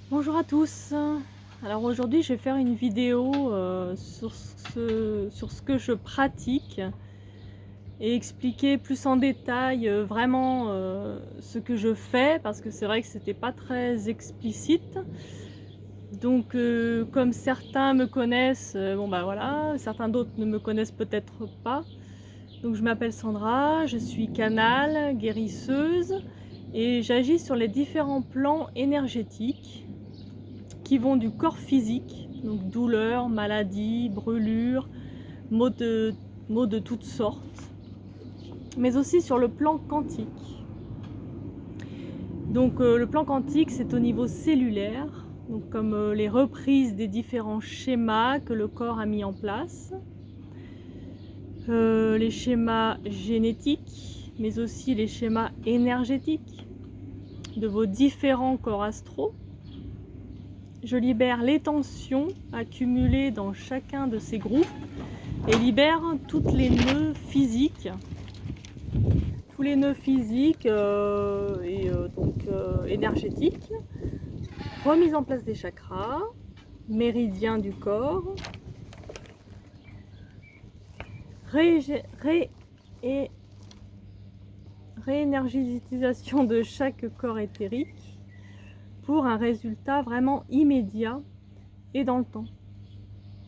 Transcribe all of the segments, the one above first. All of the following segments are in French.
Bonjour à tous. Alors aujourd'hui, je vais faire une vidéo sur ce que je pratique et expliquer plus en détail vraiment ce que je fais parce que c'est vrai que c'était pas très explicite. Donc comme certains me connaissent, bon bah voilà, certains d'autres ne me connaissent peut-être pas. Donc je m'appelle Sandra, je suis canal, guérisseuse et j'agis sur les différents plans énergétiques qui vont du corps physique, donc douleurs, maladies, brûlures, maux de, maux de toutes sortes, mais aussi sur le plan quantique. Donc le plan quantique, c'est au niveau cellulaire, donc comme les reprises des différents schémas que le corps a mis en place, les schémas génétiques, mais aussi les schémas énergétiques de vos différents corps astraux. Je libère les tensions accumulées dans chacun de ces groupes et libère toutes les nœuds physiques, tous les nœuds physiques énergétiques, remise en place des chakras, méridiens du corps, réénergétisation de chaque corps éthérique pour un résultat vraiment immédiat et dans le temps.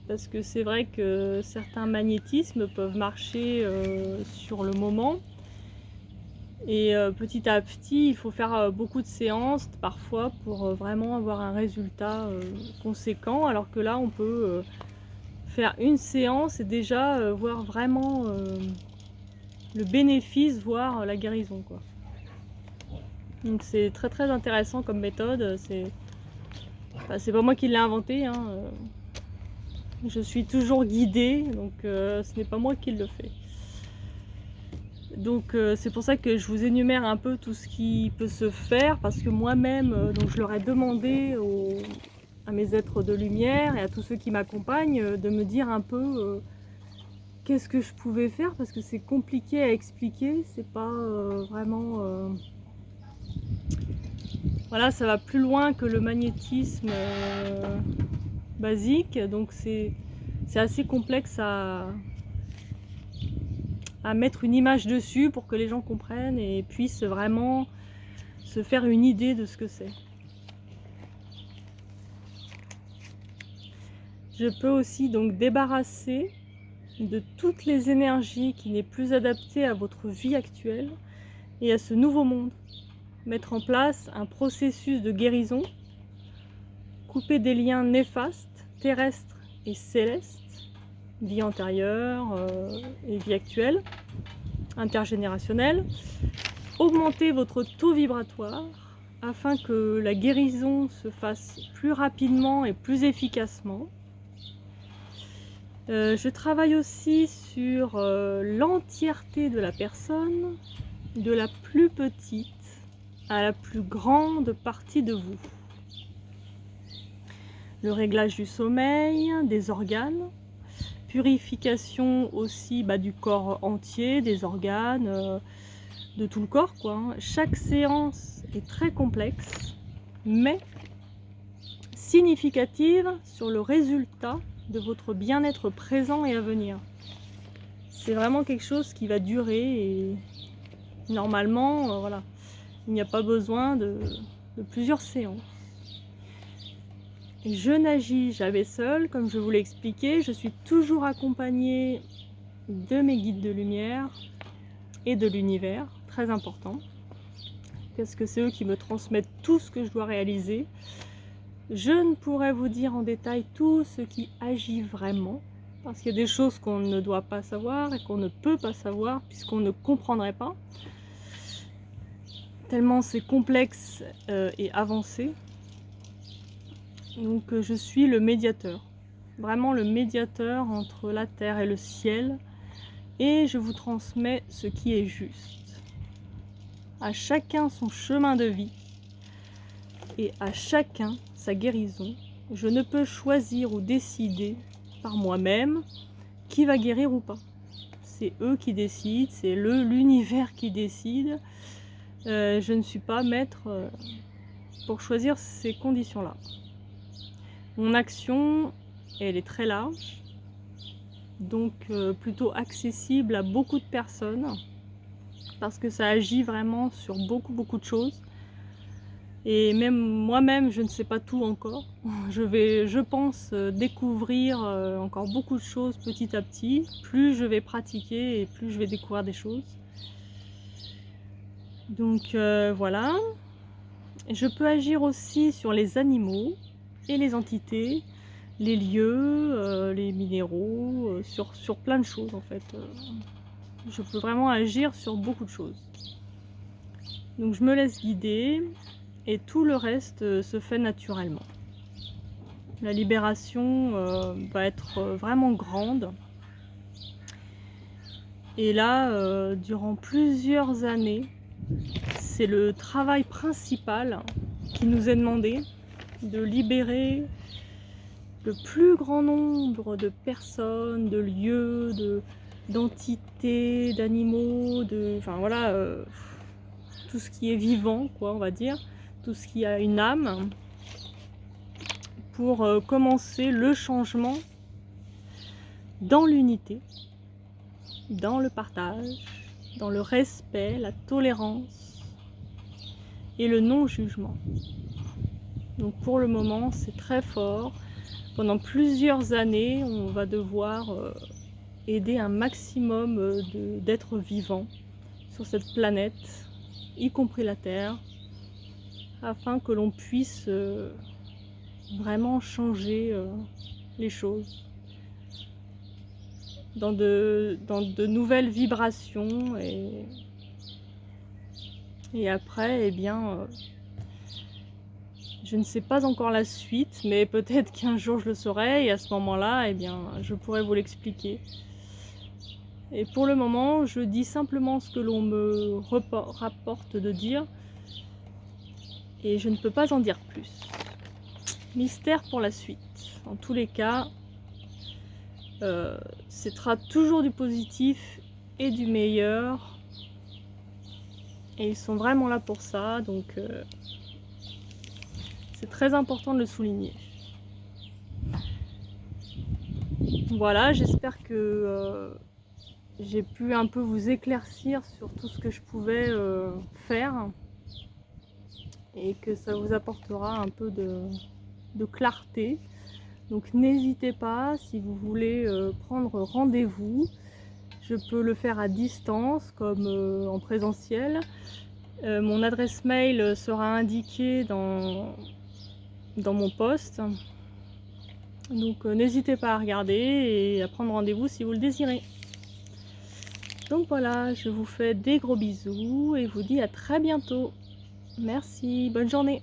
Parce que c'est vrai que certains magnétismes peuvent marcher sur le moment et petit à petit il faut faire beaucoup de séances parfois pour vraiment avoir un résultat conséquent, alors que là on peut faire une séance et déjà voir vraiment le bénéfice, voire la guérison, quoi. Donc c'est très très intéressant comme méthode, c'est pas moi qui l'ai inventé, hein. Je suis toujours guidée, donc ce n'est pas moi qui le fais. Donc c'est pour ça que je vous énumère un peu tout ce qui peut se faire, parce que moi-même, donc je leur ai demandé à mes êtres de lumière et à tous ceux qui m'accompagnent de me dire un peu qu'est-ce que je pouvais faire, parce que c'est compliqué à expliquer, c'est pas vraiment... Voilà, ça va plus loin que le magnétisme basique, donc c'est assez complexe à mettre une image dessus pour que les gens comprennent et puissent vraiment se faire une idée de ce que c'est. Je peux aussi donc débarrasser de toutes les énergies qui n'est plus adaptées à votre vie actuelle et à ce nouveau monde. Mettre en place un processus de guérison, couper des liens néfastes, terrestres et célestes, vie antérieure et vie actuelle, intergénérationnelle, augmenter votre taux vibratoire afin que la guérison se fasse plus rapidement et plus efficacement. Je travaille aussi sur l'entièreté de la personne, de la plus petite à la plus grande partie de vous. Le réglage du sommeil, des organes, purification aussi du corps entier, des organes, de tout le corps, quoi, hein. Chaque séance est très complexe, mais significative sur le résultat de votre bien-être présent et à venir. C'est vraiment quelque chose qui va durer et normalement, voilà, il n'y a pas besoin de plusieurs séances. Je n'agis jamais seule, comme je vous l'ai expliqué, je suis toujours accompagnée de mes guides de lumière et de l'univers, très important, parce que c'est eux qui me transmettent tout ce que je dois réaliser. Je ne pourrais vous dire en détail tout ce qui agit vraiment, parce qu'il y a des choses qu'on ne doit pas savoir et qu'on ne peut pas savoir, puisqu'on ne comprendrait pas, tellement c'est complexe et avancé. Donc je suis le médiateur, vraiment le médiateur entre la terre et le ciel, et je vous transmets ce qui est juste. À chacun son chemin de vie, et à chacun sa guérison. Je ne peux choisir ou décider par moi-même qui va guérir ou pas. C'est eux qui décident, c'est l'univers qui décide. Je ne suis pas maître pour choisir ces conditions-là. Mon action, elle est très large, donc plutôt accessible à beaucoup de personnes, parce que ça agit vraiment sur beaucoup de choses. Et même moi-même, je ne sais pas tout encore. Je pense, découvrir encore beaucoup de choses petit à petit. Plus je vais pratiquer et plus je vais découvrir des choses. Donc voilà. Je peux agir aussi sur les animaux et les entités, les lieux, les minéraux, sur plein de choses en fait. Je peux vraiment agir sur beaucoup de choses. Donc je me laisse guider et tout le reste se fait naturellement. La libération va être vraiment grande. Et là, durant plusieurs années, c'est le travail principal qui nous est demandé, de libérer le plus grand nombre de personnes, de lieux, d'entités, d'animaux, enfin voilà, tout ce qui est vivant, quoi, on va dire, tout ce qui a une âme, pour commencer le changement dans l'unité, dans le partage, dans le respect, la tolérance et le non-jugement. Donc pour le moment, c'est très fort. Pendant plusieurs années, on va devoir aider un maximum d'êtres vivants sur cette planète, y compris la Terre, afin que l'on puisse vraiment changer les choses dans de nouvelles vibrations. Et après, eh bien, je ne sais pas encore la suite, mais peut-être qu'un jour je le saurai, et à ce moment-là, eh bien, je pourrai vous l'expliquer. Et pour le moment, je dis simplement ce que l'on me rapporte de dire, et je ne peux pas en dire plus. Mystère pour la suite. En tous les cas, ce sera toujours du positif et du meilleur, et ils sont vraiment là pour ça, donc c'est très important de le souligner. Voilà, j'espère que j'ai pu un peu vous éclaircir sur tout ce que je pouvais faire, et que ça vous apportera un peu de clarté. Donc n'hésitez pas, si vous voulez prendre rendez-vous, je peux le faire à distance comme en présentiel. Mon adresse mail sera indiquée dans mon post. Donc n'hésitez pas à regarder et à prendre rendez-vous si vous le désirez. Donc voilà, je vous fais des gros bisous et vous dis à très bientôt. Merci, bonne journée.